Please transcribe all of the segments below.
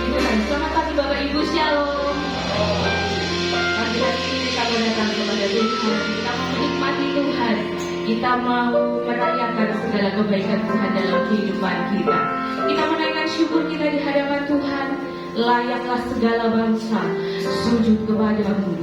Puji Tuhan. Selamat pagi Bapak Ibu, Shalom. Pagi hari ini kita mau datang kepada Tuhan. Kita mau menikmati Tuhan. Kita mau merayakan segala kebaikan Tuhan dalam kehidupan kita. Kita menaikkan syukur kita di hadapan Tuhan. Layaklah segala bangsa sujud kepadamu.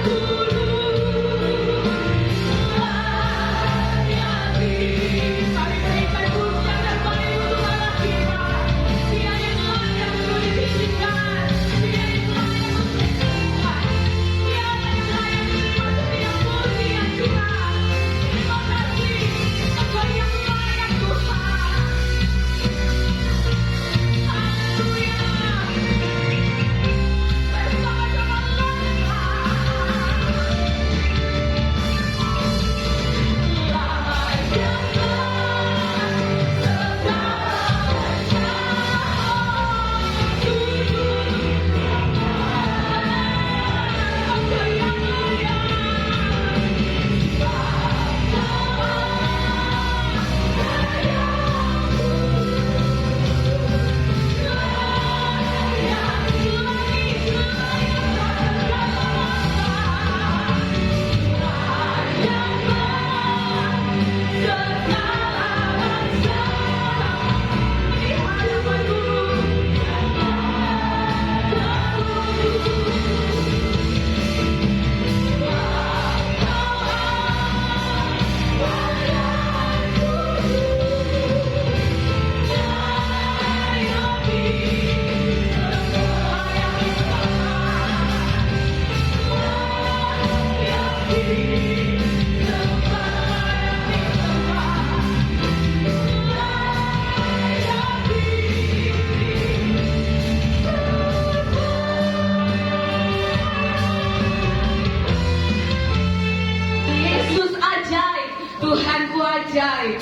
Ooh. Tuhanku ajaib.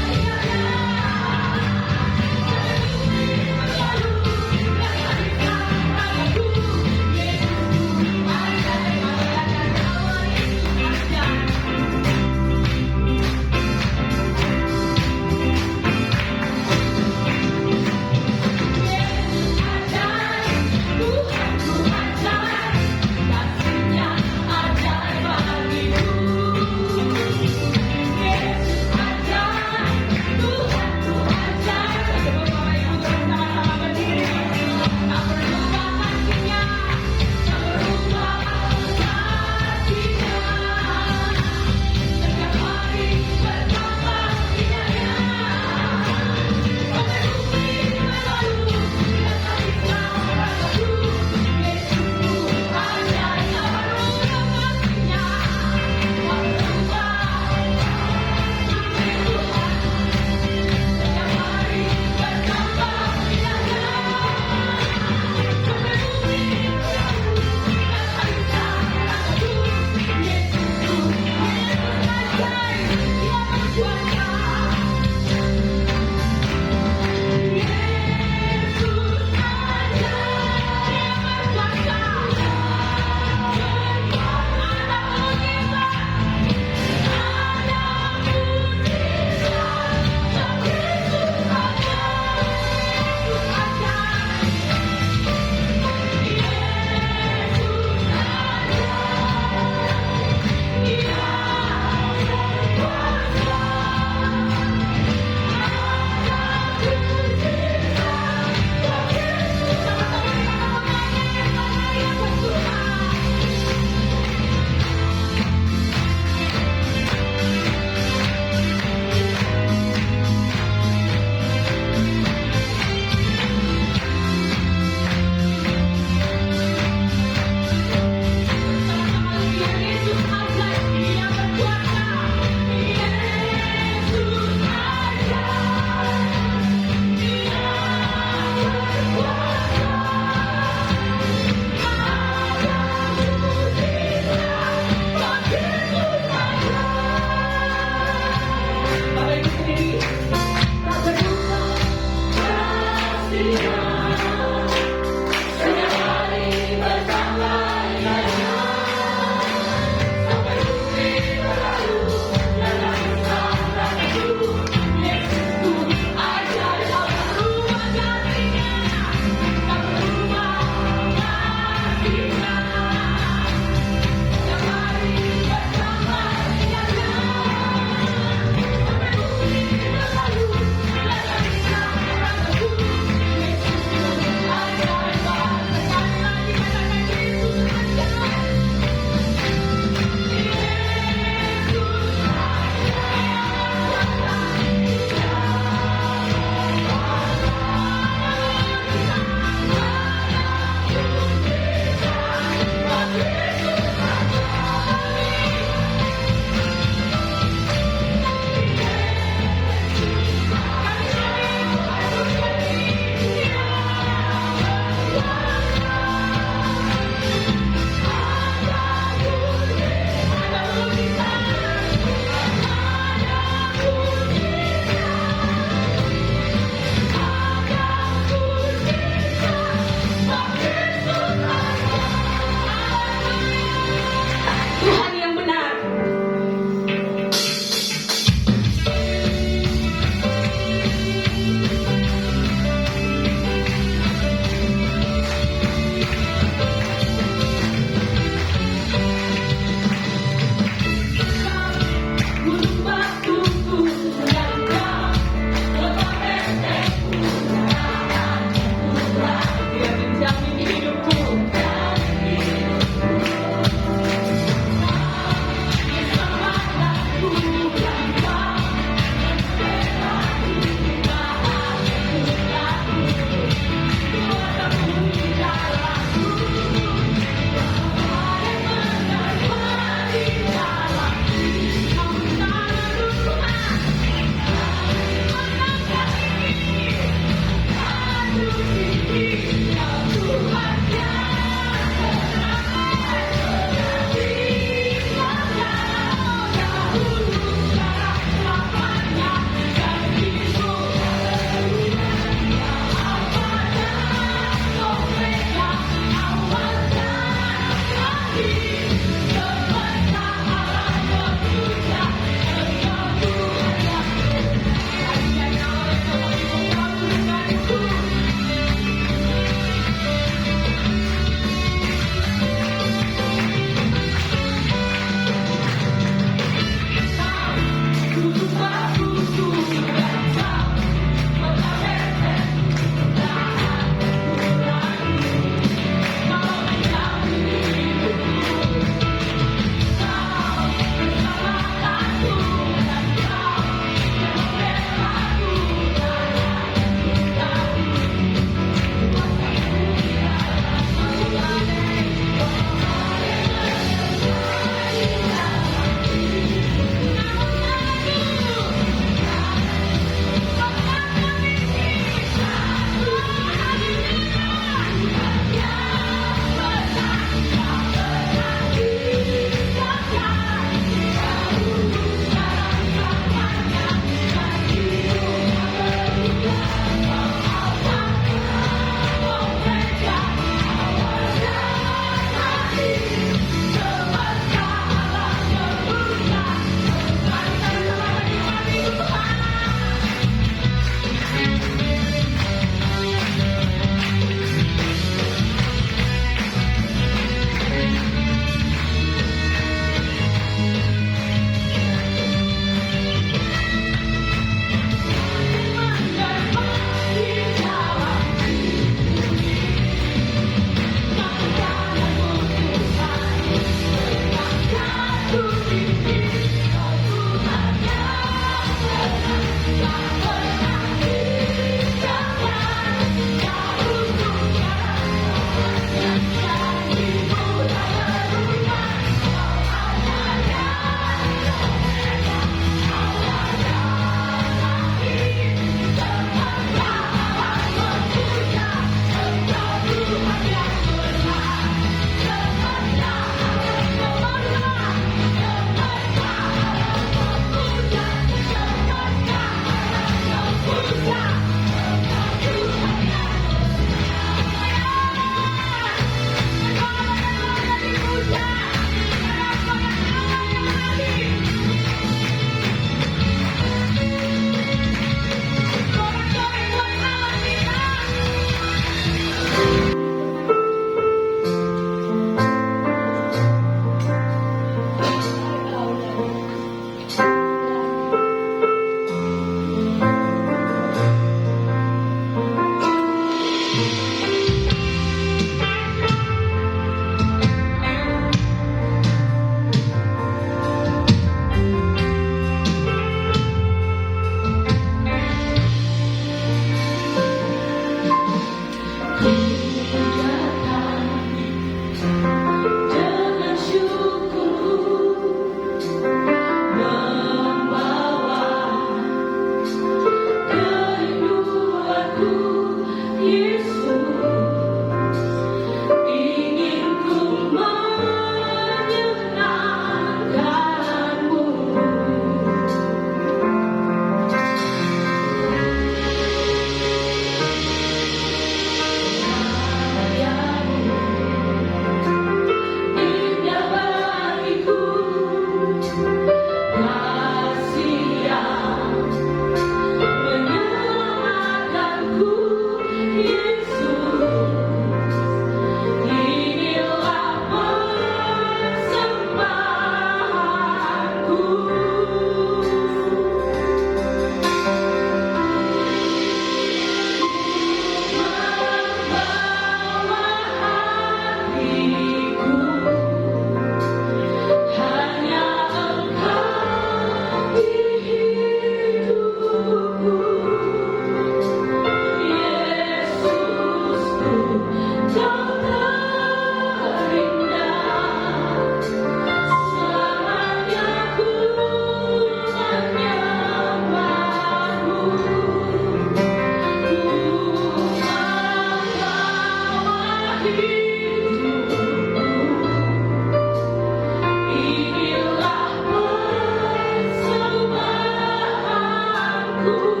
Untuk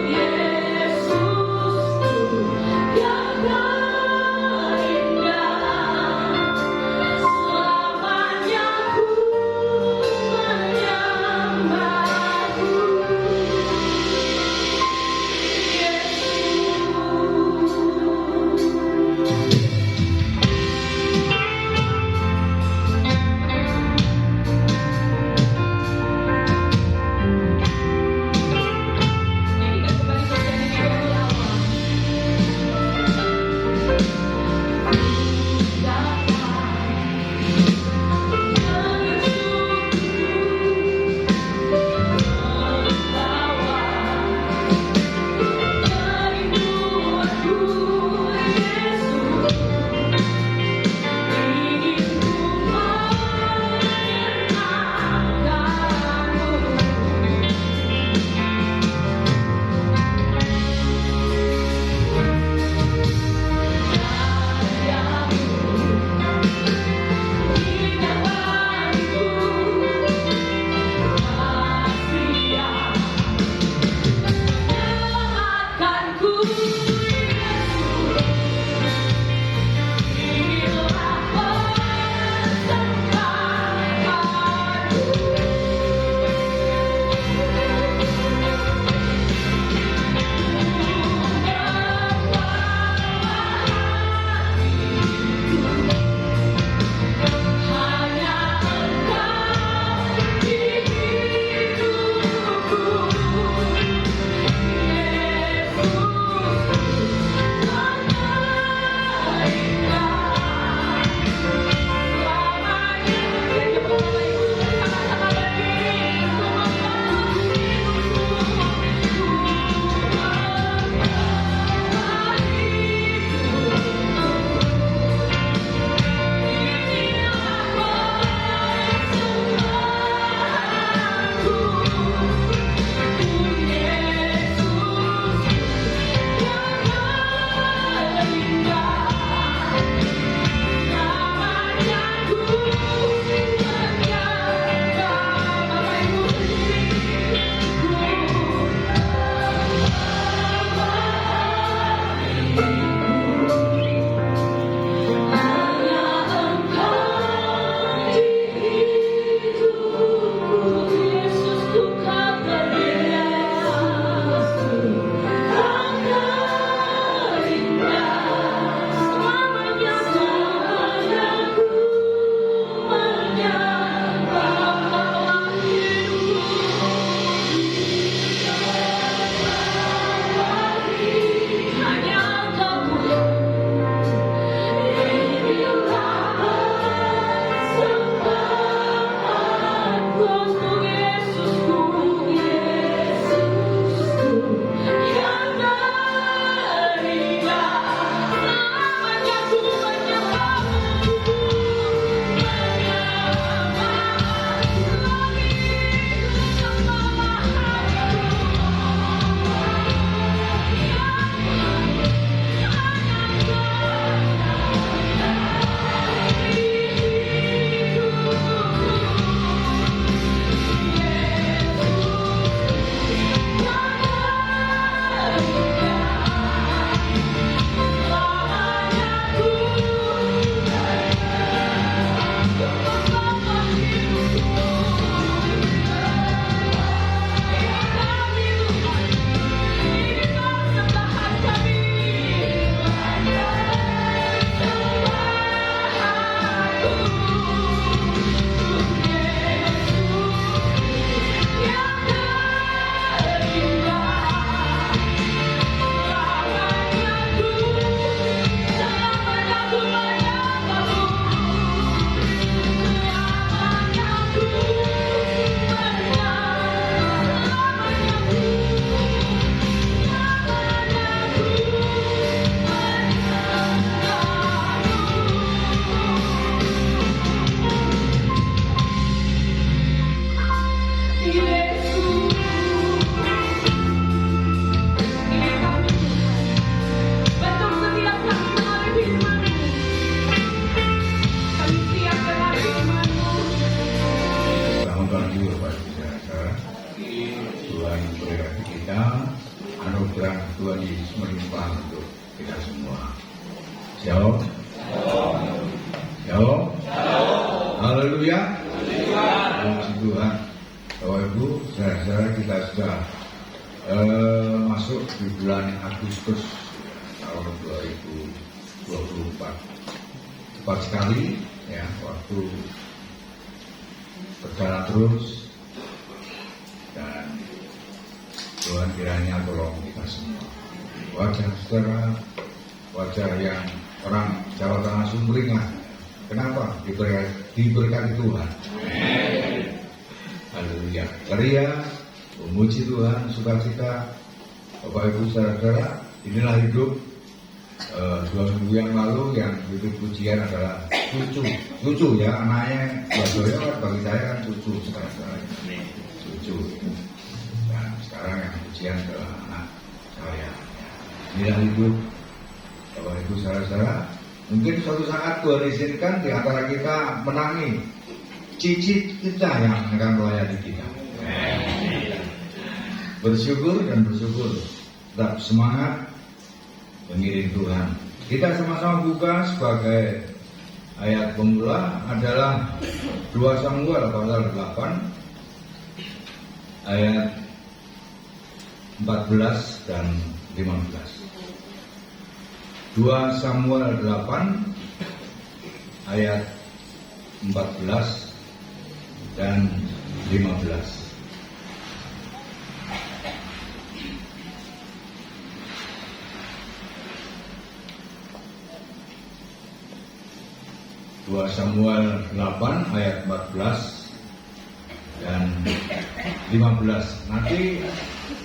Yesusku yang terindah, selamanya ku menyembahmu, Yesus. Tuhan memberkati kita, anugerah Tuhan Yesus melimpah untuk kita semua. Shalom. Shalom. Haleluya. Puji Tuhan. Bapak Ibu, saudara-saudara, kita sudah masuk di bulan Agustus tahun 2024. Cepat sekali ya, waktu berjalan terus, dan Tuhan kiranya tolong kita semua. Wajah saudara, wajah yang orang Jawa Tengah sumringah. Kenapa? Diberkati Tuhan. Haleluya. Ceria, memuji Tuhan, sukacita. Bapak Ibu saudara-saudara, inilah hidup 2 minggu yang lalu yang hidup pujian adalah cucu ya, anaknya Badoyo bagi saya kan cucu sekarang cucu. Dan sekarang yang pujian adalah anak saya. Inilah hidup Bapak Ibu saudara-saudara. Mungkin suatu saat Tuhan izinkan di antara kita menangi cicit kita yang akan melayani kita. Bersyukur dan bersyukur, tetap semangat mengiring Tuhan. Kita sama-sama buka sebagai ayat pemula adalah 2 Samuel pasal 8 ayat 14 dan 15. 2 Samuel 8 ayat 14 dan 15. Dua Samuel 8 ayat 14 dan 15. Nanti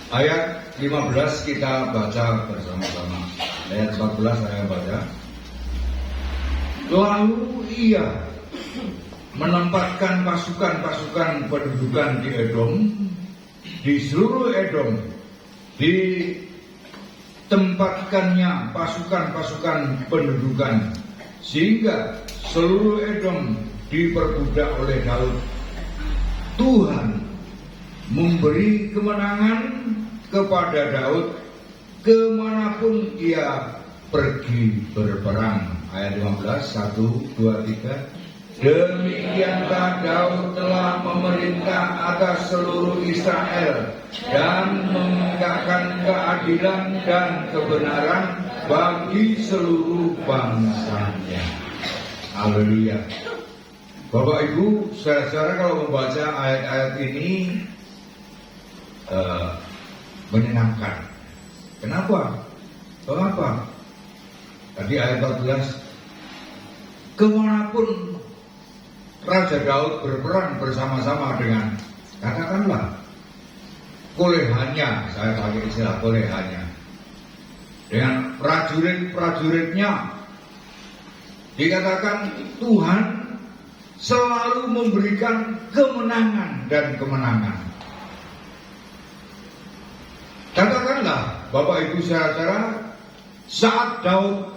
ayat 15 kita baca bersama-sama. Ayat 14 saya baca. Lalu ia menempatkan pasukan-pasukan pendudukan di Edom, di seluruh Edom, ditempatkannya pasukan-pasukan pendudukan, sehingga seluruh Edom diperbudak oleh Daud. Tuhan memberi kemenangan kepada Daud kemanapun ia pergi berperang. Ayat 15, 1, 2, 3. Demikianlah Daud telah memerintah atas seluruh Israel dan menegakkan keadilan dan kebenaran bagi seluruh bangsanya. Haleluya. Bapak Ibu, saudara-saudara, kalau membaca ayat-ayat ini menyenangkan. Kenapa? Mengapa? Tadi ayat 14, kemanapun Raja Daud berperang bersama-sama dengan, katakanlah, kolehannya, saya pakai istilah kolehannya, dengan prajurit-prajuritnya, dikatakan Tuhan selalu memberikan kemenangan dan kemenangan. Katakanlah Bapak Ibu saudara, saat Daud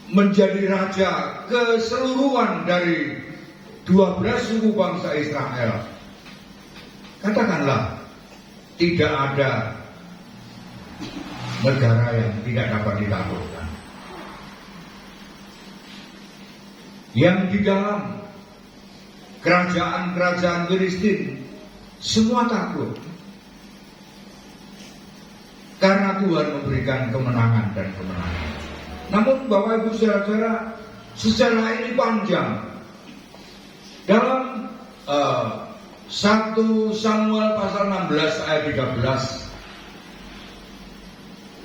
menjadi raja keseluruhan dari 12 suku bangsa Israel, katakanlah tidak ada negara yang tidak dapat ditaklukkan. Yang di dalam kerajaan-kerajaan Filistin semua takut, karena Tuhan memberikan kemenangan dan kemenangan. Namun Bapak Ibu saudara, sejarah ini panjang. Dalam 1 Samuel pasal 16 ayat 13,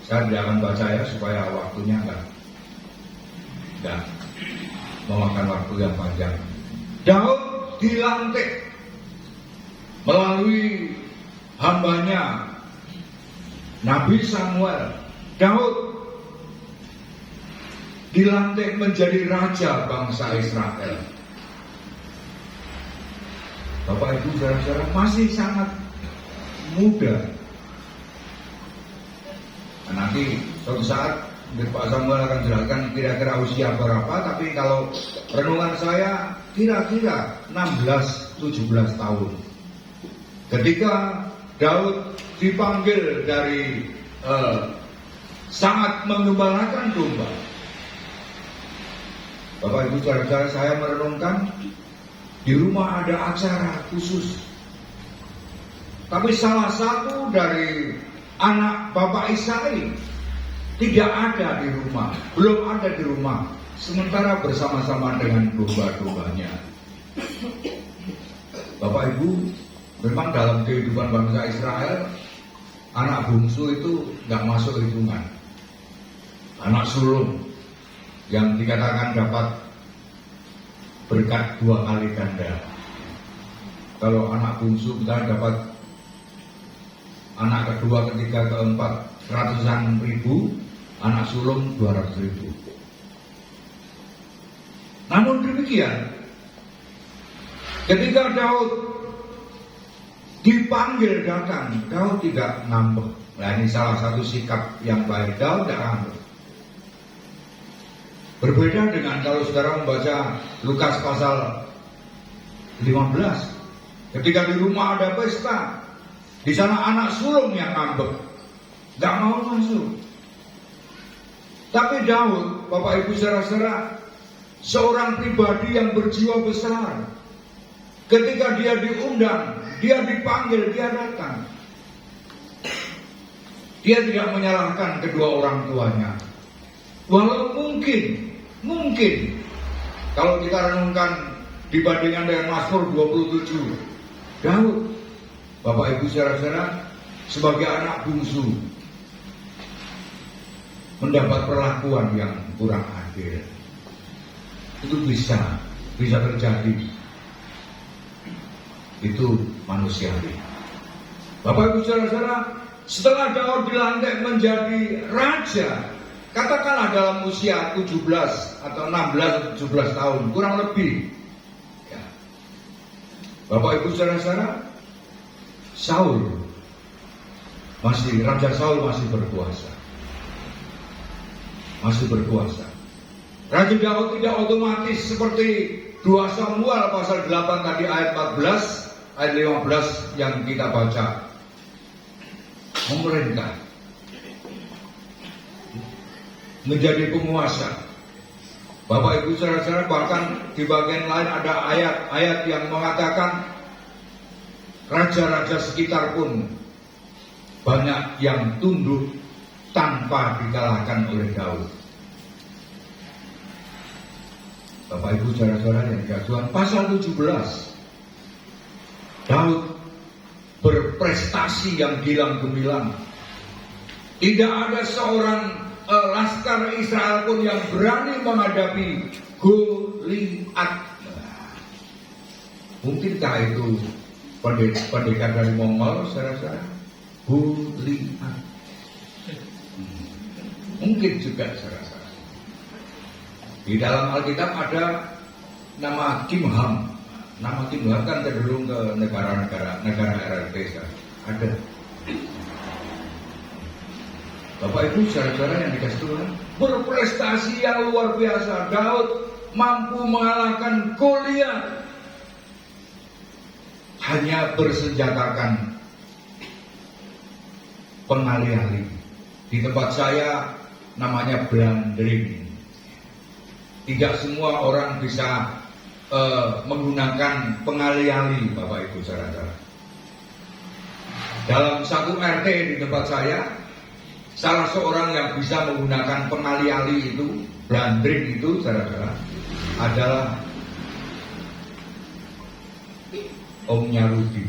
saya tidak akan baca ya supaya waktunya enggak memakan waktu yang panjang. Daud dilantik melalui hambanya Nabi Samuel. Daud dilantik menjadi raja bangsa Israel. Bapak Ibu saudara-saudara, masih sangat muda. Nah, nanti suatu saat Pak Samuel akan jelaskan kira-kira usia berapa, tapi kalau renungan saya kira-kira 16-17 tahun. ketika Daud dipanggil dari sangat mengembalakan domba. Bapak Ibu saudara, saya merenungkan di rumah ada acara khusus. Tapi salah satu dari anak Bapak Isai tidak ada di rumah, belum ada di rumah, sementara bersama-sama dengan domba-dombanya. Bapak Ibu, memang dalam kehidupan bangsa Israel, anak bungsu itu nggak masuk hitungan. Anak sulung yang dikatakan dapat berkat 2 kali ganda. Kalau anak bungsu kita dapat anak kedua, ketiga, keempat 100-an ribu, anak sulung 200 ribu. Namun demikian, ketika Daud dipanggil datang, Daud tidak ngambek. Nah, ini salah satu sikap yang baik, Daud tidak ngambek. Berbeda dengan kalau saudara membaca Lukas pasal 15, ketika di rumah ada pesta, di sana anak sulung yang ngambek, nggak mau masuk. Tapi Daud, Bapak Ibu saudara-saudara, seorang pribadi yang berjiwa besar. Ketika dia diundang, dia dipanggil, dia datang. Dia tidak menyalahkan kedua orang tuanya. Walau mungkin kalau kita renungkan dibandingkan dengan Mazmur 27, Daud, Bapak Ibu saudara-saudara, sebagai anak bungsu mendapat perlakuan yang kurang adil. Itu bisa terjadi. Itu manusiawi. Bapak Ibu saudara-saudara, setelah Daud dilantik menjadi raja, katakanlah dalam usia 17 atau 16 17 tahun, kurang lebih. Ya. Bapak Ibu saudara-saudara, Raja Saul masih berkuasa. Raja Daud tidak otomatis seperti 2 Samuel pasal 8 tadi ayat 14, ayat 15 yang kita baca. Memerintah, menjadi penguasa. Bapak Ibu saudara-saudara, bahkan di bagian lain ada ayat-ayat yang mengatakan raja-raja sekitar pun banyak yang tunduk tanpa dikalahkan oleh Daud. Bapak Ibu saudara-saudara yang dikasihi Tuhan, pasal 17, Daud berprestasi yang gilang gemilang. Tidak ada seorang laskar Israel pun yang berani menghadapi Goliat. Mungkinkah itu pendekar dari Mongol, saudara-saudara? Goliat. Mungkin juga, saudara-saudara. Di dalam Alkitab ada nama Kimham. Nama Kimham kan cenderung ke negara RRT. Ada. Bapak Ibu saudara-saudara yang dikasih Tuhan, berprestasi yang luar biasa. Daud mampu mengalahkan Goliat hanya bersenjatakan pengali-ali. Di tempat saya namanya blandring. Tidak semua orang bisa menggunakan pengali-ali, Bapak Ibu saudara-saudara. Dalam satu RT di tempat saya, salah seorang yang bisa menggunakan pengali-ali itu, blandring itu, saudara-saudara, adalah Omnya Rudi.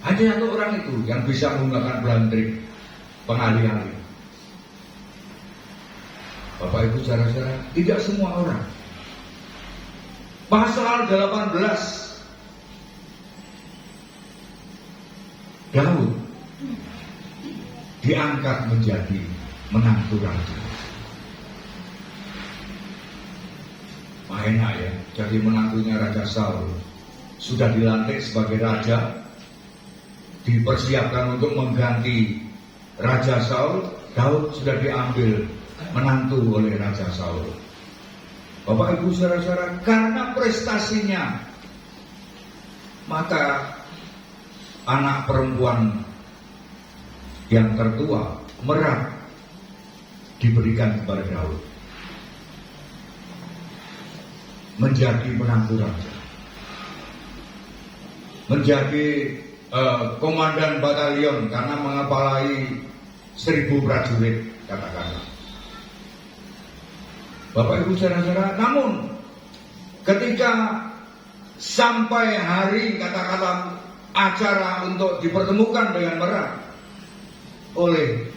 Hanya satu orang itu yang bisa menggunakan blandring, pengali-ali. Bapak Ibu saudara-saudara, tidak semua orang. Pasal 18, Daud diangkat menjadi menantu raja. Enak ya, jadi menantunya Raja Saul. Sudah dilantik sebagai raja, dipersiapkan untuk mengganti Raja Saul. Daud sudah diambil menantu oleh Raja Saul. Bapak Ibu saudara-saudara, karena prestasinya, maka anak perempuan yang tertua, Merab, diberikan kepada Daud menjadi menantu raja, menjadi komandan batalion karena mengepalai 1000 prajurit, katakanlah. Bapak Ibu saudara-saudara, namun ketika sampai hari katakanlah acara untuk dipertemukan dengan Merab, oleh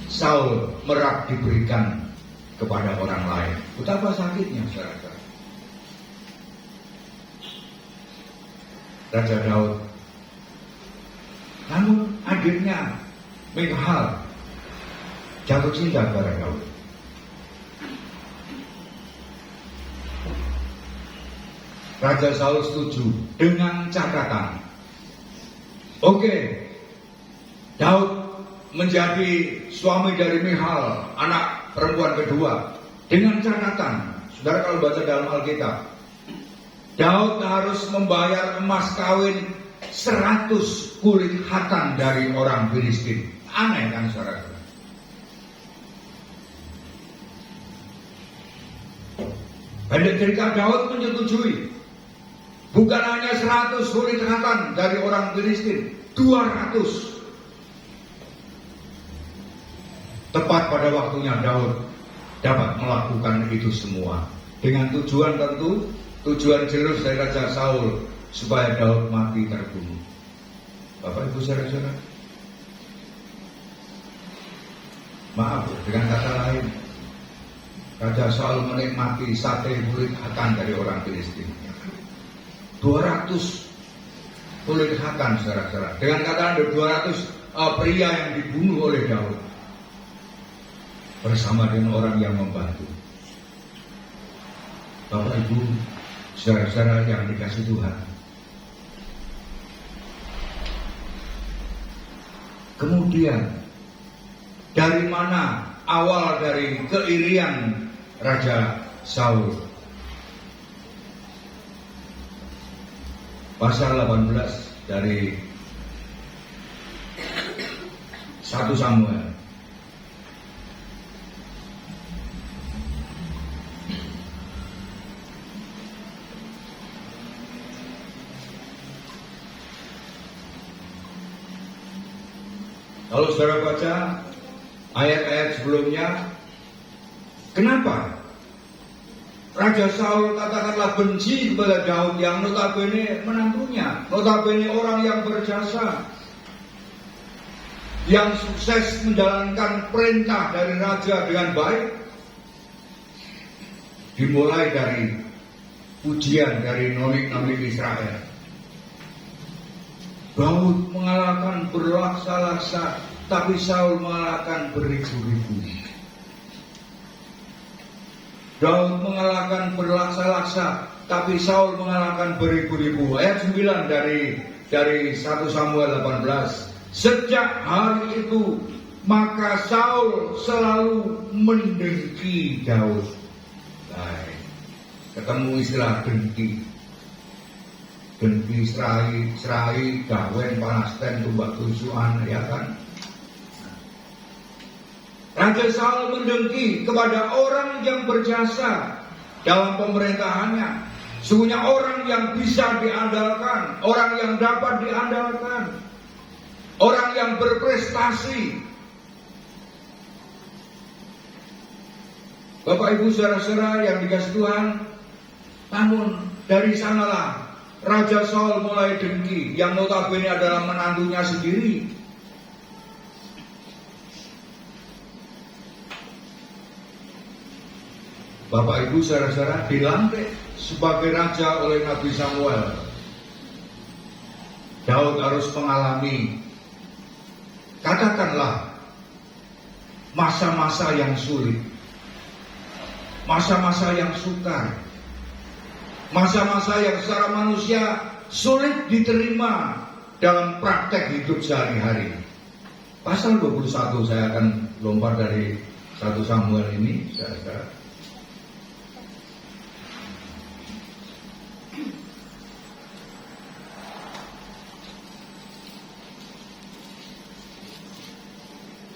Saul, Merab diberikan kepada orang lain. Betapa sakitnya saudara-saudara. Raja Daud. Namun adiknya Michal jatuh cinta kepada Daud. Raja Saul setuju dengan catatan. Oke, Daud menjadi suami dari Michal, anak perempuan kedua, dengan catatan. Saudara kalau baca dalam Alkitab, Daud harus membayar emas kawin 100 kulit khatan dari orang Filistin. Aneh kan saudara? Pendek cerita, Daud menyetujui. Bukan hanya 100 kulit khatan dari orang Filistin, 200. Tepat pada waktunya Daud dapat melakukan itu semua. Dengan tujuan tentu, tujuan jelas dari Raja Saul, supaya Daud mati terbunuh. Bapak Ibu saudara-saudara, maaf, dengan kata lain, Raja Saul menikmati sate kulit khatan dari orang Filistin. 200 kulit khatan saudara-saudara. Dengan kata 200 pria yang dibunuh oleh Daud bersama dengan orang yang membantu. Bapak Ibu saudara-saudara yang dikasih Tuhan, kemudian dari mana awal dari keirian Raja Saul? Pasal 18 dari 1 Samuel. Kalau saudara baca ayat-ayat sebelumnya, kenapa Raja Saul katakanlah benci kepada Daud yang notabene menantunya, notabene orang yang berjasa, yang sukses menjalankan perintah dari raja dengan baik? Dimulai dari pujian dari nonik-nonik Israel. Daud mengalahkan berlaksa-laksa, tapi Saul mengalahkan beribu-ribu. Daud mengalahkan berlaksa-laksa, tapi Saul mengalahkan beribu-ribu. Ayat 9 dari 1 Samuel 18. Sejak hari itu, maka Saul selalu mendengki Daud. Baik, ketemu istilah dengki. Dengki serai, gawen, panasten, tumbak tusukan, ya kan? Raja Saul mendengki kepada orang yang berjasa dalam pemerintahannya. Sungguhnya orang yang bisa diandalkan, orang yang dapat diandalkan, orang yang berprestasi. Bapak Ibu saudara-saudara yang dikasih Tuhan, namun dari sanalah Raja Saul mulai dengki, yang notabene adalah menantunya sendiri. Bapak Ibu saudara-saudara, dilantik sebagai raja oleh Nabi Samuel. Daud harus mengalami, katakanlah, masa-masa yang sulit, masa-masa yang sukar, masa-masa yang secara manusia sulit diterima dalam praktek hidup sehari-hari. Pasal 21 saya akan lompat dari 1 Samuel ini, saudara-saudara.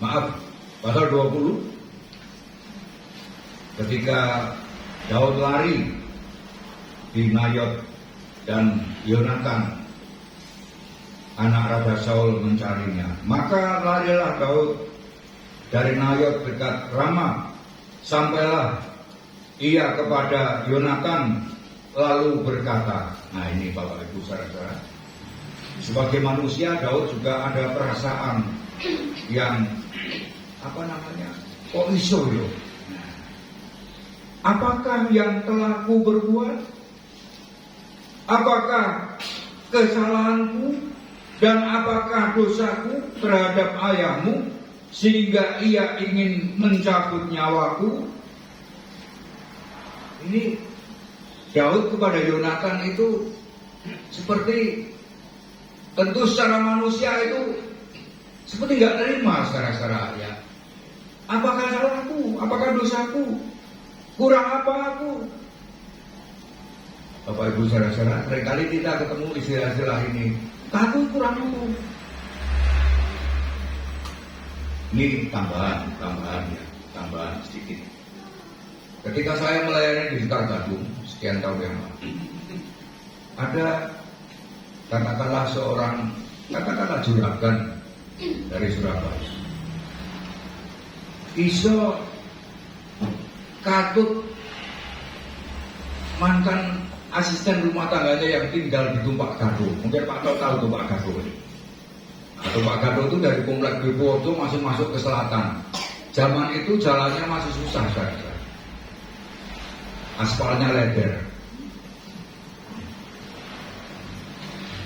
pasal 20, ketika Daud lari di Nayot dan Yonatan anak Raja Saul mencarinya, maka larilah Daud dari Nayot dekat Rama, sampailah ia kepada Yonatan lalu berkata, nah ini Bapak Ibu saudara, sebagai manusia Daud juga ada perasaan yang kok iso loh. Apakah yang telah ku berbuat? Apakah kesalahanku dan apakah dosaku terhadap ayahmu sehingga ia ingin mencabut nyawaku? Ini Daud kepada Yonatan itu seperti, tentu secara manusia itu seperti nggak terima secara ya. Apakah salahku? Apakah dosaku? Kurang apa aku? Bapak Ibu saudara-saudara, seringkali kita ketemu istilah-istilah ini. Aku kurang apa? Ini tambahan sedikit. Ketika saya melayani di Sekar Gadung sekian tahun yang lalu, ada katakanlah seorang juragan dari Surabaya. Iso katut mantan asisten rumah tangganya yang tinggal di Tumpak Gadung. Mungkin Pak tahu Tumpak Gadung ini. Tumpak Gadung itu dari Komplek Wibowo masih masuk ke selatan. Zaman itu jalannya masih susah saja. Aspalnya lebar.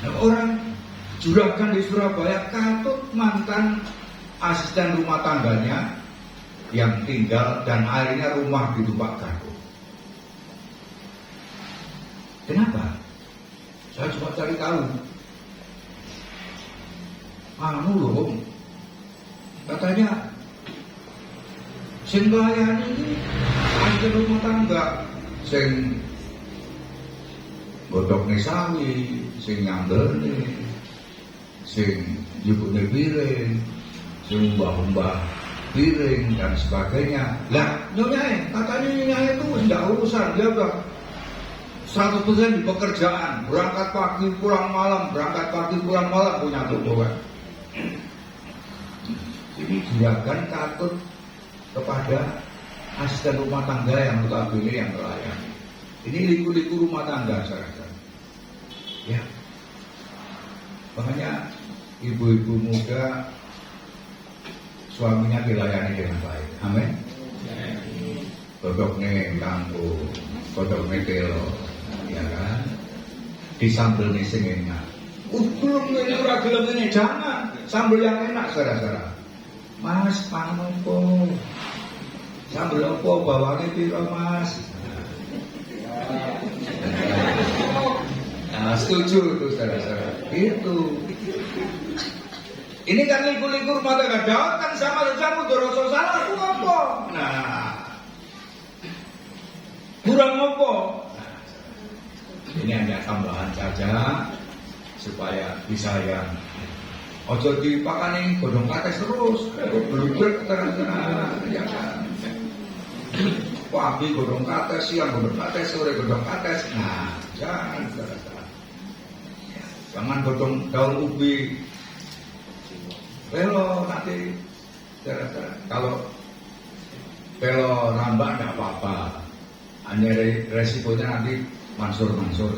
Nah, orang juragan di Surabaya katut mantan asisten rumah tangganya yang tinggal dan akhirnya rumah di Tumpak Gadung. Kenapa? Saya coba cari tahu. Loh, katanya sing melayani ini asisten rumah tangga, sing godhokne sawi, sing nyambelne, sing nyukune piring, sing mbah-mbah piring dan sebagainya. Lah, katanya nyonya itu tidak urusan, dia udah 100% di pekerjaan, berangkat pagi pulang malam punya toko kan. Ini juragan katut kepada asisten rumah tangga yang notabene yang melayani. Ini liku-liku rumah tangga saudara. Ya, makanya ibu-ibu muda suaminya dilayani dengan baik. Amin. Godhokne kanggo, godhokne telo, ya kan? Disambel nih sing enak. Belum ini ora gelem ini, jangan sambel yang enak saudara-saudara. Mas, pangan opo? Sambel opo bawane piro, Mas? Nah, setuju itu saudara-saudara. Itu. Ini kan liku-liku rumah tangga. Daud kan sama saja dosa salah aku apa? Nah, kurang apa? Nah, ini hanya tambahan saja supaya bisa yang ojo dipakani godhong kates terus, blubek terang-terang, ya kan? Pagi godhong kates, siang godhong kates, sore godhong kates. Nah, jangan saudara-saudara. Jangan godhong daun ubi. Pelo nanti, kalau pelo nambah tidak apa-apa, hanya resikonya nanti mansur-mansur.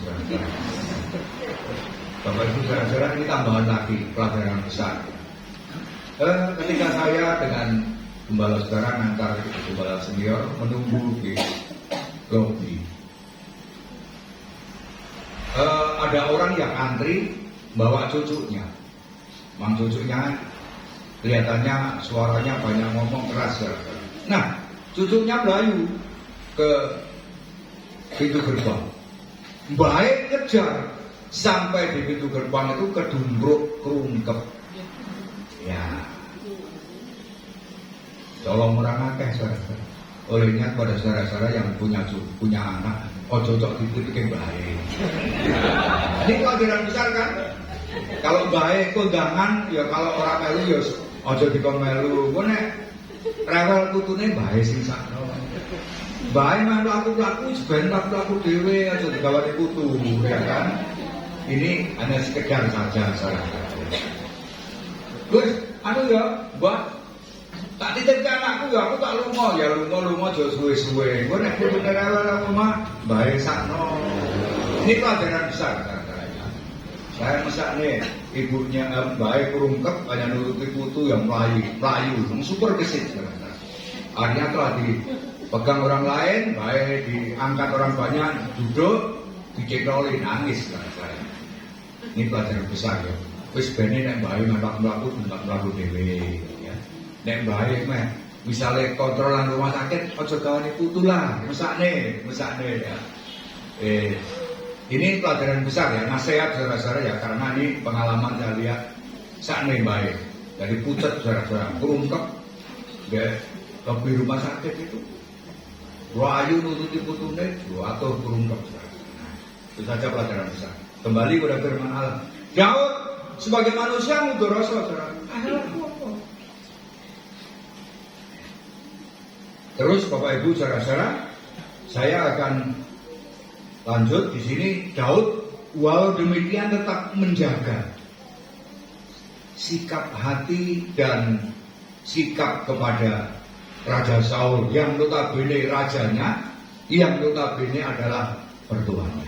Bapak Ibu saudara-saudara, ini tambahan lagi pelajaran besar. Ketika saya dengan gembala saudara antar gembala senior menunggu di lobi, ada orang yang antri bawa cucunya. Mang cucunya kelihatannya suaranya banyak ngomong keras. Nah, cucunya melayu ke pintu gerbang. Baik kejar sampai di pintu gerbang itu kedumbruk kerungkep. Ya, tolong orang akeh saudara. Olehnya pada saudara-saudara yang punya anak, cocok dibikin baik. Ini pelajaran besar kan? Kalau baik kondangan, ya kalau orang melu ya aja dikon melu. Kowe nek rewel putune bae sing sakno. Bae melu aku ben aku dhewe aja digawani putu, ya kan? Ini hanya sekedar saja saudara. Terus, ya, Mbak, tak titipkan anakku ya, aku tak lunga aja suwe-suwe. Kowe nek putune rewel aku mah bae sakno. Ini pelajaran besar, saudara. Saya mesak nih, ibunya baik kurungkep hanya nuruti putu yang melayu, super gesit. Akhirnya telah dipegang orang lain, baik diangkat orang banyak, duduk, dicekoli, nangis. Ini pelajaran besar ya. Wis bene nek baik nggak melaku dewe. Ya. Nek baik meh, misalnya kontrolan rumah sakit, ojo gawani putu lah, mesak nih ya. Ini pelajaran besar ya, nasihat saudara-saudara ya, karena ini pengalaman saya lihat sakne baik dari pucat saudara-saudara, kurungkep ya, di rumah sakit itu rayu nututi putune atau kurungkep saudara. Itu saja pelajaran besar. Kembali kepada firman Allah. Daud sebagai manusia mudoroso saudara. Terus Bapak Ibu saudara-saudara, saya akan lanjut di sini. Daud walau demikian tetap menjaga sikap hati dan sikap kepada Raja Saul yang notabene rajanya, yang notabene adalah mertuanya.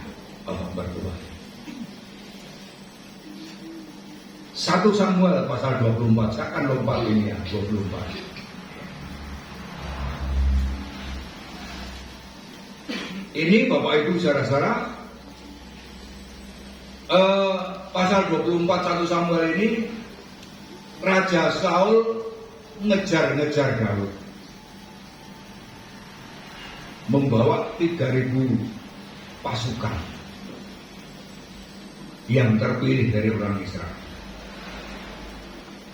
1 Samuel pasal 24, saya akan lompat ini ya, 24. Ini Bapak Ibu saudara-saudara, pasal 24 1 Samuel ini Raja Saul ngejar-ngejar Daud, membawa 3.000 pasukan yang terpilih dari orang Israel.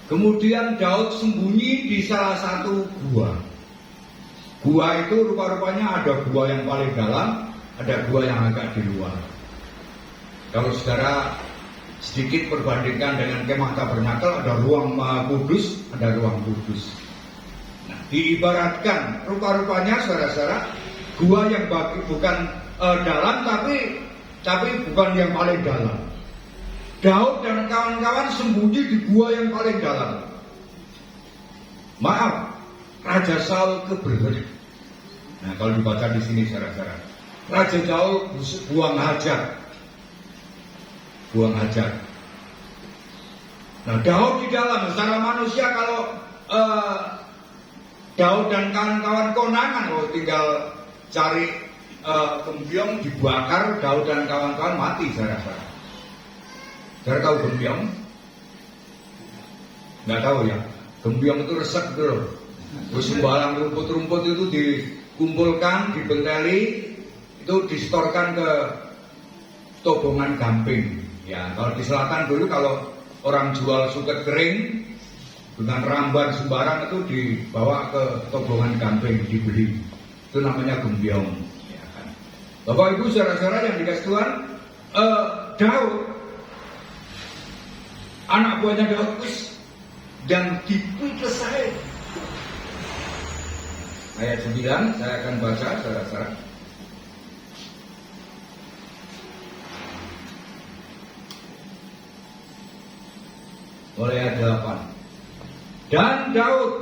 Kemudian Daud sembunyi di salah satu gua. Gua itu rupa-rupanya ada gua yang paling dalam, ada gua yang agak di luar. Kalau saudara sedikit perbandingkan dengan kemah tabernakel, ada ruang Maha Kudus, ada ruang kudus. Nah, diibaratkan rupa-rupanya saudara-saudara, gua yang bukan dalam tapi bukan yang paling dalam. Daud dan kawan-kawan sembunyi di gua yang paling dalam. Maaf, Raja Saul kebelet. Nah, kalau dibaca di sini saudara-saudara, Raja Saul buang hajat. Nah, Daud di dalam, secara manusia kalau Daud dan kawan-kawan konangan, tinggal cari gembyong dibakar, Daud dan kawan-kawan mati saudara-saudara. Saudara tahu gembyong? Nggak tahu ya. Gembyong itu resek gitu loh. Terus sembarang rumput-rumput itu dikumpulkan, dibenteli, itu distorkan ke tobongan gamping. Ya, kalau di selatan dulu kalau orang jual suket kering dengan ramban sembarang itu dibawa ke tobongan gamping, dibeli. Itu namanya gembyong. Ya kan? Bapak Ibu saudara-saudara yang dikasih Tuhan, Daud, anak buahnya Daud dan dipikir saya. Ayat 9 saya akan baca saudara-saudara. Mulai ayat 8. Dan Daud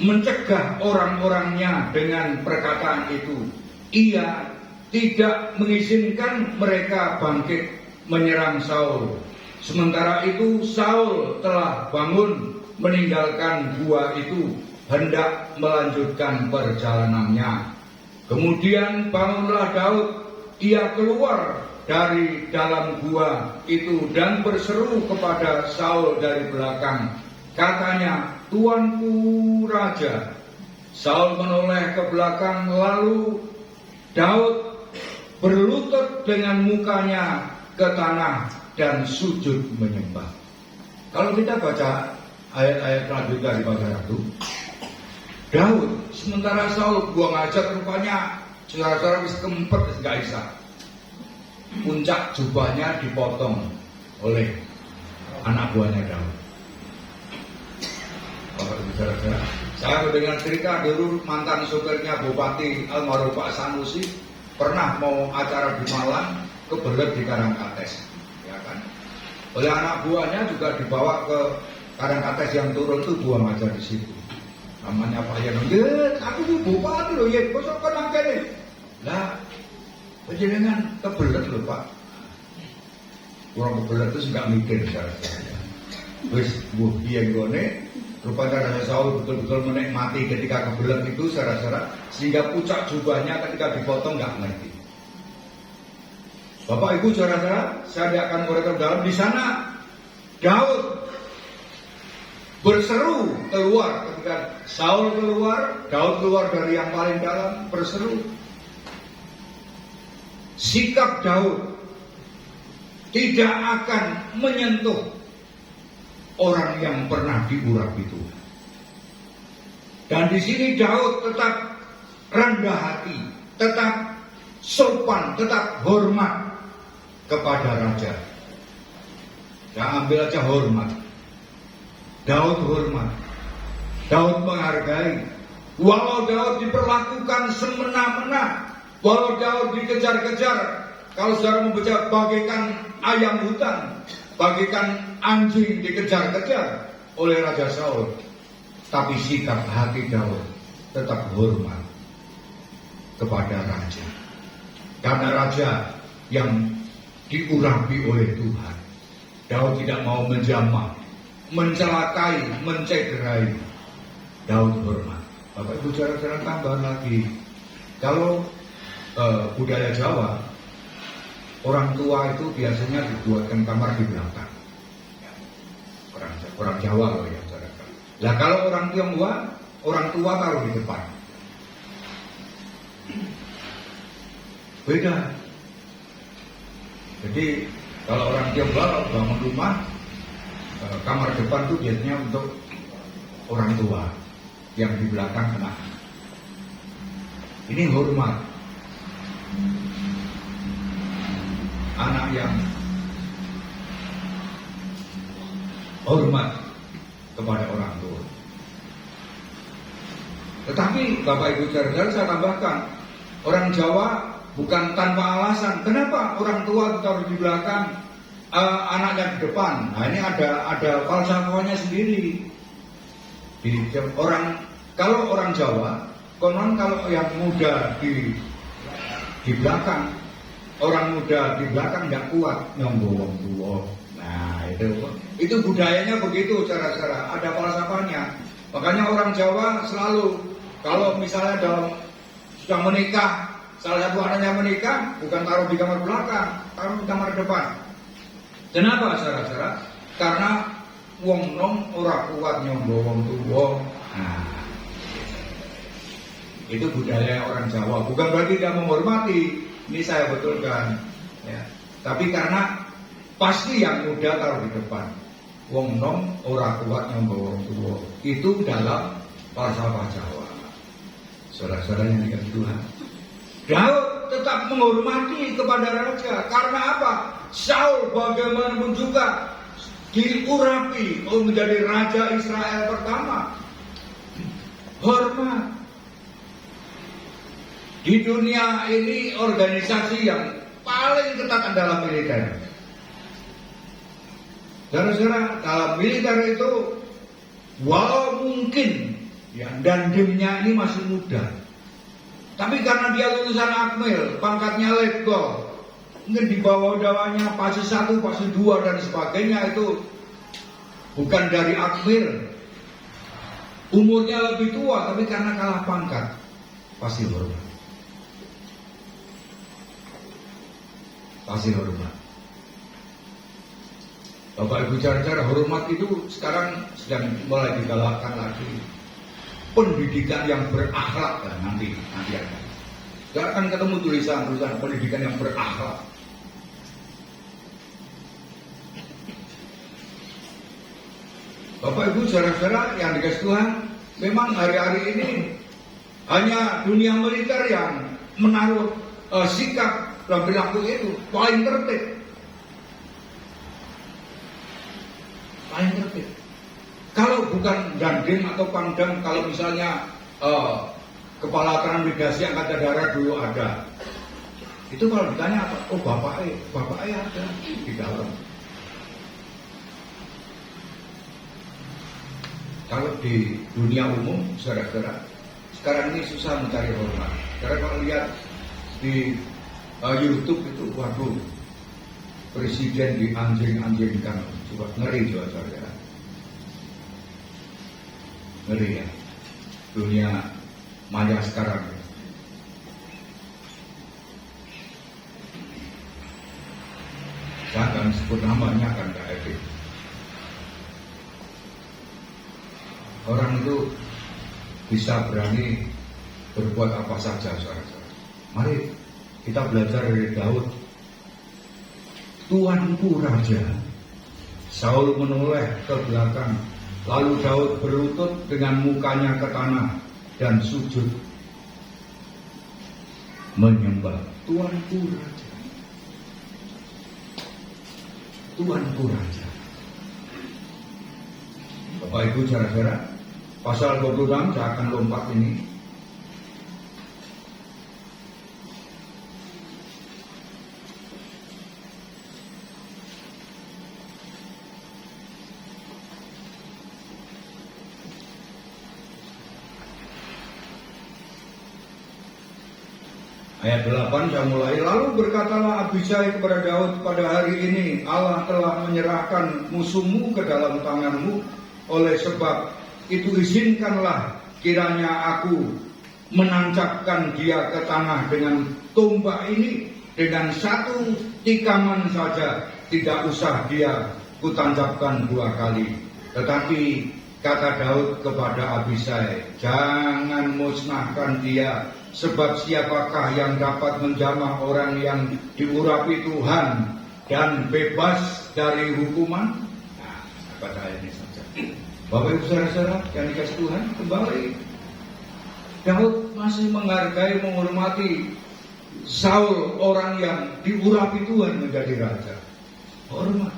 mencegah orang-orangnya dengan perkataan itu. Ia tidak mengizinkan mereka bangkit menyerang Saul. Sementara itu Saul telah bangun meninggalkan gua itu, hendak melanjutkan perjalanannya. Kemudian bangunlah Daud, ia keluar dari dalam gua itu dan berseru kepada Saul dari belakang. Katanya, "Tuanku Raja." Saul menoleh ke belakang, lalu Daud berlutut dengan mukanya ke tanah dan sujud menyembah. Kalau kita baca ayat-ayat lanjutan di pasal 1, Daud, sementara Saul buang hajat, rupanya saudara-saudara wis kempet gak bisa. Puncak jubahnya dipotong oleh anak buahnya Daud. saudara-saudara. Saya mendengar cerita dulu mantan sopirnya Bupati almarhum Pak Sanusi pernah mau acara di Malang, kebelet di Karangkates, ya kan. Oleh anak buahnya juga dibawa ke Karangkates, yang turun tuh buang aja di situ. Namanya Pak Yan, aku tuh bupati loh, ya, kosong kenang kene. Lah, penjenengan kebelet loh Pak. Kurang kebelet itu nggak mikir saya. Wis, biar gone, rupanya Raja Saul betul-betul menikmati ketika kebelet itu, saudara-saudara, sehingga puncak jubahnya ketika dipotong nggak ngerti. Bapak Ibu saudara-saudara, saya akan mereka dalam di sana. Daud berseru keluar ketika Saul keluar, Daud keluar dari yang paling dalam berseru. Sikap Daud tidak akan menyentuh orang yang pernah diurapi Tuhan. Dan di sini Daud tetap rendah hati, tetap sopan, tetap hormat kepada raja. Ya, ambil aja hormat. Daud hormat. Daud menghargai. Walau Daud diperlakukan semena-mena, walau Daud dikejar-kejar, kalau saudara membaca bagaikan ayam hutan, bagaikan anjing dikejar-kejar oleh Raja Saul, tapi sikap hati Daud tetap hormat kepada raja. Karena raja yang diurapi oleh Tuhan, Daud tidak mau menjamah, mencelakai, mencederai. Daud hormat. Bapak Ibu saudara tambahan lagi, kalau budaya Jawa, orang tua itu biasanya dibuatkan kamar di belakang. Ya, orang Jawa loh ya saudara. Lah kalau orang Tionghoa, orang tua taruh di depan. Beda. Jadi kalau orang Tionghoa bangun rumah, kamar depan itu biasanya untuk orang tua, yang di belakang anak. Ini hormat. Anak yang hormat kepada orang tua. Tetapi Bapak Ibu saudara, saya tambahkan, orang Jawa bukan tanpa alasan. Kenapa orang tua taruh di belakang, anaknya di depan? Nah ini ada falsafahnya sendiri. Kalau orang Jawa, konon kalau yang muda di belakang, orang muda di belakang tidak kuat nyonggo wong tua. Nah itu budayanya begitu, cara-cara ada falsafahnya. Makanya orang Jawa selalu kalau misalnya sudah menikah, salah satu anaknya menikah, bukan taruh di kamar belakang, taruh di kamar depan. Kenapa, saudara-saudara? Karena wong nom ora kuat nyonggo wong tua. Nah, itu budaya orang Jawa. Bukan berarti tidak menghormati. Ini saya betulkan. Ya. Tapi karena pasti yang muda taruh di depan. Wong nom ora kuat nyonggo wong tua. Itu dalam falsafah Jawa. Saudara-saudara yang dikasihi Tuhan, Daud tetap menghormati kepada raja. Karena apa? Saul bagaimanapun juga diurapi menjadi raja Israel pertama. Hormat. Di dunia ini organisasi yang paling ketat adalah militer. Saudara-saudara, dalam militer itu walau mungkin ya, dandemnya ini masih muda, tapi karena dia lulusan Akmil, pangkatnya letkol, mungkin di bawah-bawahnya pasi 1, pasi 2 dan sebagainya, itu bukan dari Akmil, umurnya lebih tua, tapi karena kalah pangkat pasti hormat. Pasti hormat. Bapak Ibu saudara, hormat itu sekarang sedang mulai digalakkan lagi. Pendidikan yang berakhlak kan, nanti ada. Sekarang kan ketemu tulisan pendidikan yang berakhlak. Bapak Ibu saudara-saudara yang dikasihi Tuhan, memang hari-hari ini hanya dunia militer yang menaruh sikap dan perilaku itu paling tertib. Paling tertib. Kalau bukan gandeng atau pangdam, kalau misalnya kepala transmigrasi angkatan darat dulu ada, itu kalau ditanya apa? Oh bapaknya ada di dalam. Kalau di dunia umum, saudara-saudara, sekarang ini susah mencari hormat. Karena kalau lihat di YouTube itu, waduh, presiden dianjing-anjingkan, coba ngeri juga saudara. Ngeri ya, dunia maya sekarang. Saya akan sebut namanya kan gak etik. Orang itu bisa berani berbuat apa saja, saudara-saudara. Mari kita belajar dari Daud. Tuanku raja. Saul menoleh ke belakang, lalu Daud berlutut dengan mukanya ke tanah dan sujud menyembah. Tuanku raja. Tuanku raja. Bapak Ibu saudara-saudara, pasal 26 saya akan lompat ini. Ayat 8 saya mulai. Lalu berkatalah Abishai kepada Daud, pada hari ini Allah telah menyerahkan musuhmu ke dalam tanganmu. Oleh sebab itu izinkanlah kiranya aku menancapkan dia ke tanah dengan tombak ini, dengan satu tikaman saja, tidak usah dia kutancapkan 2 kali. Tetapi kata Daud kepada Abishai, jangan musnahkan dia, sebab siapakah yang dapat menjamah orang yang diurapi Tuhan dan bebas dari hukuman? Nah, pada ayat ini saja. Bapak Ibu saudara-saudara yang dikasih Tuhan, kembali Daud masih menghargai, menghormati Saul, orang yang diurapi Tuhan menjadi raja. Hormat.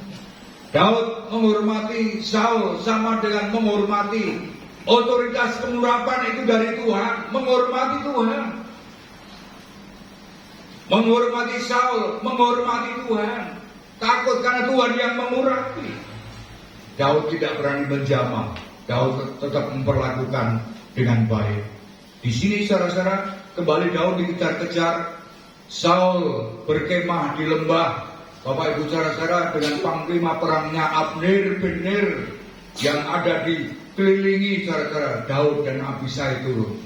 Daud menghormati Saul sama dengan menghormati otoritas pengurapan itu dari Tuhan. Menghormati Tuhan, menghormati Saul, menghormati Tuhan. Takut karena Tuhan yang mengurapi. Daud tidak berani menjamah. Daud tetap memperlakukan dengan baik. Di sini saudara-saudara, kembali Daud dikejar-kejar. Saul berkemah di lembah. Bapak Ibu saudara-saudara, dengan panglima perangnya Abner bin Ner yang ada di kelilingi saudara-saudara, Daud dan Abishai turun.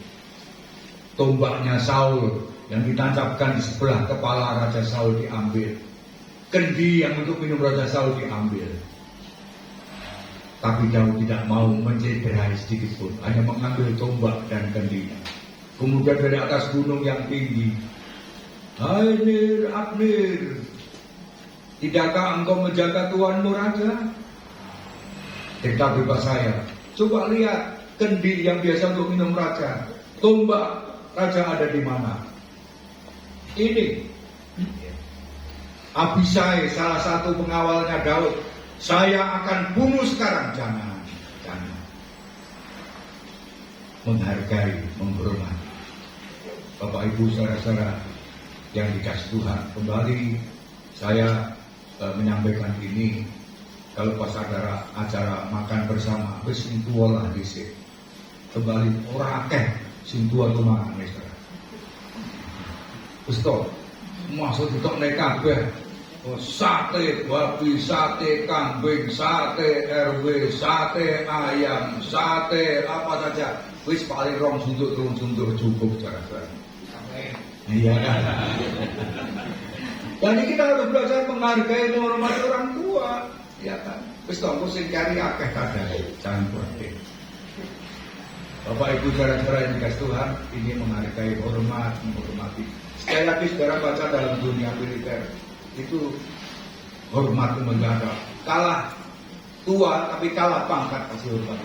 Tombaknya Saul yang ditancapkan di sebelah kepala Raja Saul diambil. Kendi yang untuk minum Raja Saul diambil. Tapi Daud tidak mau mencederai sedikit pun, hanya mengambil tombak dan kendinya. Kemudian dari atas gunung yang tinggi, hai Ner, Abner, tidakkah engkau menjaga Tuanmu Raja? Cerita bebas saya. Coba lihat kendi yang biasa untuk minum Raja. Tombak Raja ada di mana? Ini. Abishai, salah satu pengawalnya Daud. Saya akan bunuh sekarang. Jangan. Menghargai, menghormati. Bapak Ibu saudara-saudara yang dikasih Tuhan, kembali saya menyampaikan ini. Kalau pas ada acara makan bersama, wis sing tuwa lah dhisik. Kembali ora akeh sing tuwa tumangan wis. Wis to. Maksud tok nek kabeh sate babi, sate kambing, sate RW, sate ayam, sate apa saja. Wis paling 2 sunduk 3 sunduk cukup cara-cara. Iya kan? Jadi kita harus belajar menghargai, menghormati orang tua. Ya kan? Wis tonggo sing kari akeh kadang, jangan berhenti. Bapak Ibu saudara-saudara yang dikasih Tuhan, ini menghargai, hormat, menghormati. Sekali lagi saudara baca dalam dunia militer, itu hormat menjaga. Kalah tua tapi kalah pangkat pasti hormat.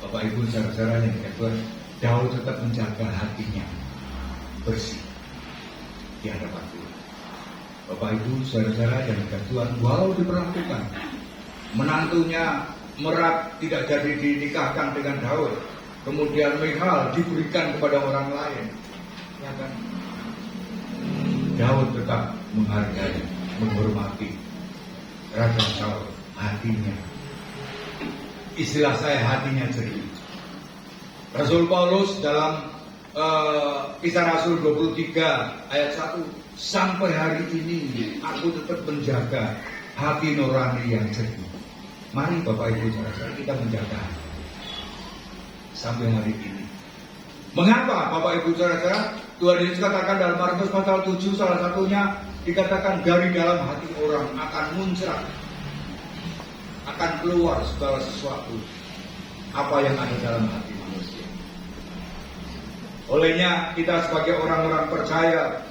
Bapak Ibu saudara-saudara yang dikasih Tuhan, Daud tetap menjaga hatinya bersih di hadapan Tuhan. Bapak Ibu saudara-saudara yang dikasih Tuhan, walau diperlakukan menantunya Merab tidak jadi dinikahkan dengan Daud, kemudian Michal diberikan kepada orang lain, ya kan? Daud tetap menghargai, menghormati Raja Saul. Hatinya, istilah saya, hatinya jernih. Rasul Paulus dalam Kisah Rasul 23 ayat 1, sampai hari ini aku tetap menjaga hati nurani yang jernih. Mari Bapak Ibu saudara, kita menjaga sampai hari ini. Mengapa Bapak Ibu saudara? Tuhan Yesus katakan dalam Markus pasal 7, salah satunya dikatakan dari dalam hati orang akan muncrat, akan keluar segala sesuatu apa yang ada dalam hati manusia. Olehnya kita sebagai orang-orang percaya,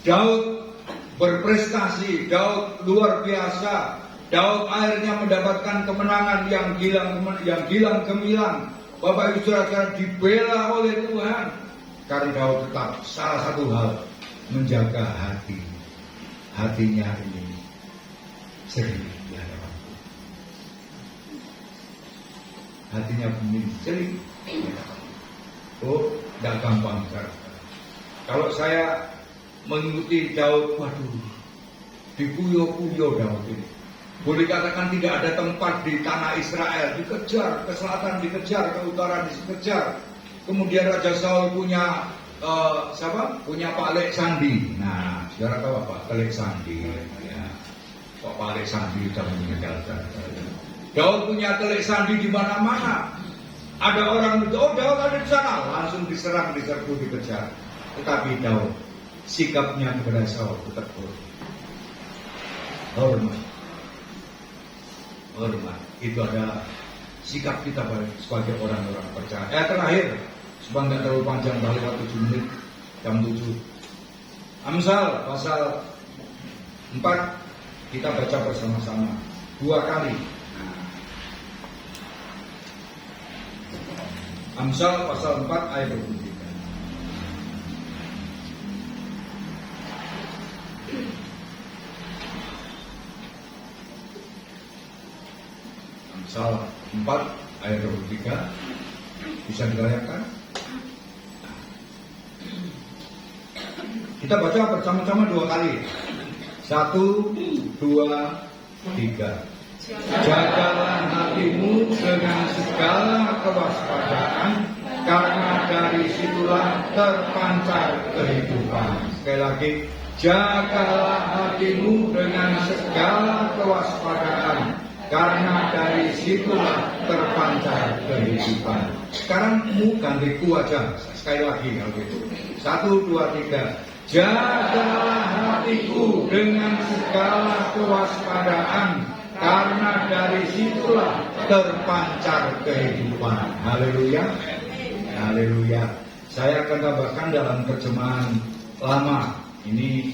Daud berprestasi, Daud luar biasa, Daud akhirnya mendapatkan kemenangan yang gilang gemilang. Bapak Ibu saudara, dibela oleh Tuhan karena Daud tetap salah satu hal menjaga hatinya ini jernih di hadapan Tuhan. Hatinya begini jernih di hadapan Tuhan. Oh, tidak gampang saudara. Kalau saya mengikuti Daud, waduh, dikuyo-kuyo Daud ini. Boleh katakan tidak ada tempat di tanah Israel, dikejar ke selatan, dikejar ke utara, dikejar. Kemudian Raja Saul punya punya Pak Lek Sandi. Nah, saudara tahu apa? Pak Lek Sandi. Ya. Pak Lek Sandi sudah meninggal. Daud punya Lek Sandi di mana-mana. Ada orang itu, oh Daud ada di sana, langsung diserang, diserbu, dikejar. Tetapi Daud sikapnya kepada Saul tetap hormat. Hormat itu adalah sikap kita sebagai orang-orang percaya. Terakhir, supaya nggak terlalu panjang, balik waktu 7 menit, jam 7. Amsal pasal 4 kita baca bersama-sama 2 kali. Amsal pasal 4 ayat 23. Amsal 4 ayat 23 bisa dilayangkan. Kita baca bersama-sama 2 kali. 1, 2, 3. Jagalah hatimu dengan segala kewaspadaan, karena dari situlah terpancar kehidupan. Sekali lagi, jagalah hatimu dengan segala kewaspadaan, karena dari situlah terpancar kehidupan. Sekarang mu gantiku aja, sekali lagi kalau gitu. 1, 2, 3. Jagalah hatiku dengan segala kewaspadaan, karena dari situlah terpancar kehidupan. Haleluya. Haleluya. Saya akan tambahkan dalam terjemahan lama. Ini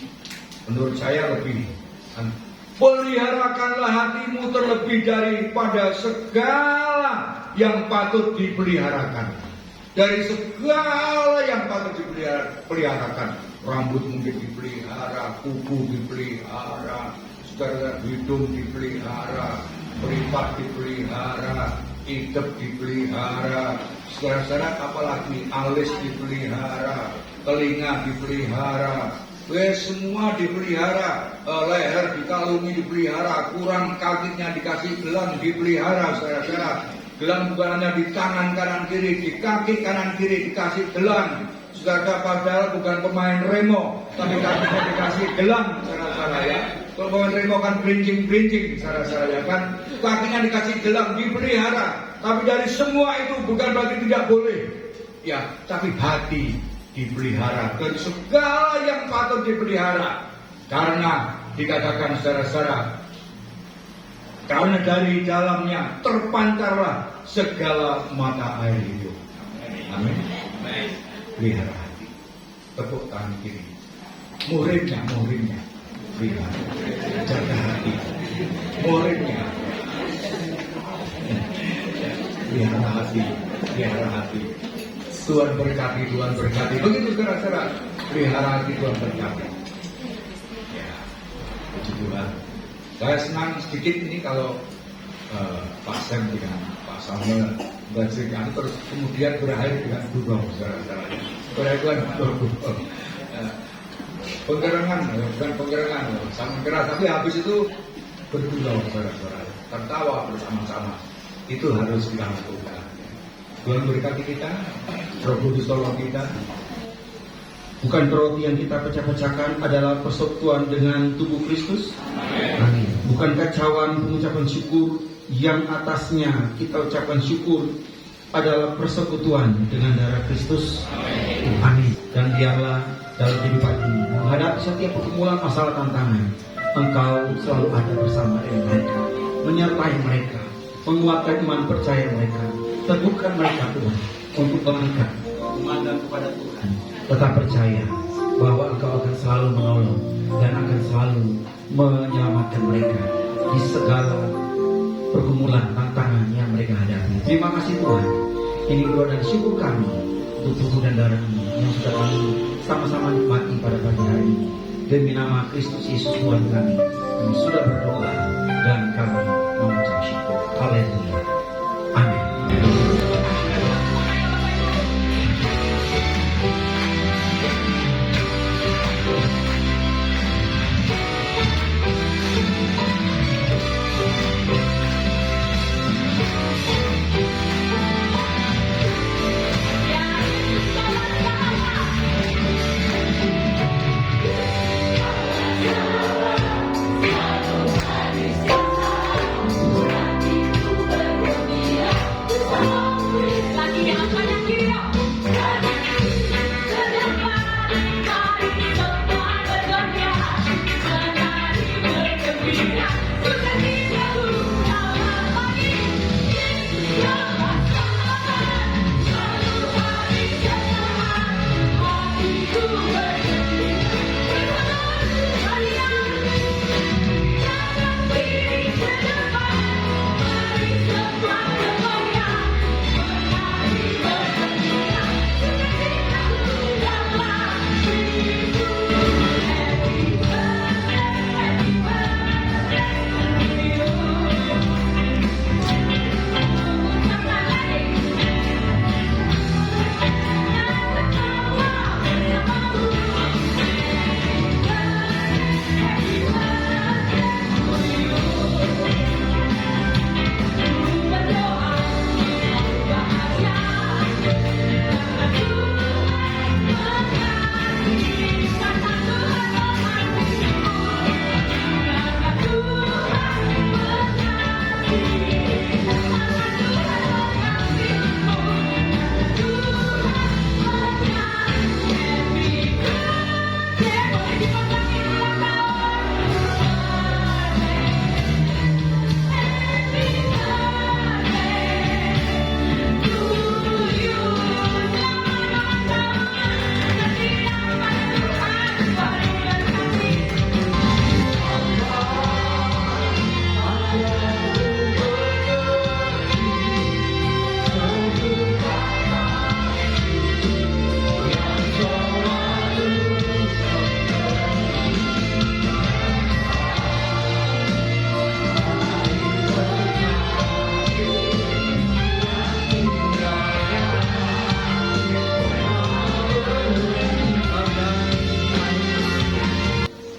menurut saya lebih. Peliharakanlah hatimu terlebih daripada segala yang patut dipeliharakan. Dari segala yang patut dipeliharakan. Rambut mungkin dipelihara, kuku dipelihara, hidung dipelihara, meripat dipelihara, hidup dipelihara, saudara-saudara, apalagi alis dipelihara, telinga dipelihara, semua dipelihara, leher dikalungi dipelihara, kurang kakinya dikasih gelang dipelihara, saudara-saudara. Gelang bukan hanya di tangan kanan kiri, di kaki kanan kiri dikasih gelang. Saudara, padahal bukan pemain remo, tapi kakinya dikasih gelang, saudara-saudara ya. Kalau pemain remo kan berincing-berincing, saudara-saudara kan. Kakinya dikasih gelang, dipelihara. Tapi dari semua itu bukan berarti tidak boleh. Ya, tapi hati dipelihara. Dari segala yang patut dipelihara. Karena dikatakan saudara-saudara, karena dari dalamnya terpancarlah segala mata air hidup. Amin. Pelihara hati. Tepuk tangan kiri. Muridnya. Pelihara. Jaga hati. Muridnya. Pelihara hati. Tuhan berkati. Begitu saudara-saudara. Pelihara hati, Tuhan berkati. Ya, puji Tuhan. Saya senang sedikit ini kalau Pak Sam dengan Pak Samuel dan terus kemudian berakhir dengan berdoa saudara-saudaranya. Saudara itu kan penggerangan, bukan penggerangan, sama keras, tapi habis itu berdoa saudara-saudara, tertawa bersama-sama. Itu harus kita lakukan. Tuhan berkati kita, Roh Kudus tolong kita. Bukan roti yang kita pecah-pecahkan adalah persekutuan dengan tubuh Kristus? Amin. Bukankah cawan pengucapan syukur yang atasnya kita ucapkan syukur adalah persekutuan dengan darah Kristus? Amin. Dan biarlah dalam kehidupan ini menghadapi setiap pergumulan masalah tantangan, Engkau selalu ada bersama dengan mereka, menyertai mereka, menguatkan iman percaya mereka, teguhkan mereka Tuhan untuk mengangkat memandang kepada Tuhan, tetap percaya bahwa Engkau akan selalu menolong dan akan selalu menyelamatkan mereka di segala pergumulan tantangan yang mereka hadapi. Terima kasih Tuhan. Ini doa dan syukur kami untuk tubuh dan darah ini yang sudah kami sama-sama nikmati pada pagi hari ini. Demi nama Kristus Yesus Tuhan kami sudah berdoa dan kami mengucap syukur. Haleluya. Amin.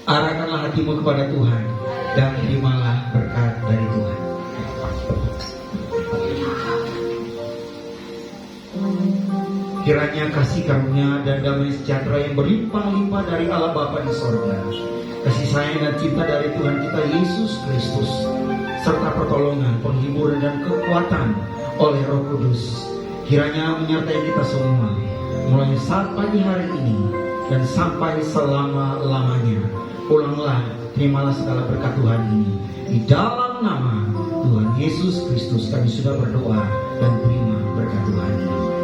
Arahkanlah hatimu kepada Tuhan dan terimalah berkat dari Tuhan. Kiranya kasih karunia dan damai sejahtera yang berlimpah-limpah dari Allah Bapa di sorga, kasih sayang dan cinta dari Tuhan kita Yesus Kristus, serta pertolongan, penghiburan dan kekuatan oleh Roh Kudus, kiranya menyertai kita semua, mulai saat pagi hari ini dan sampai selama-lamanya. Pulanglah, terimalah segala berkat Tuhan ini. Di dalam nama Tuhan Yesus Kristus kami sudah berdoa dan terima berkat Tuhan ini.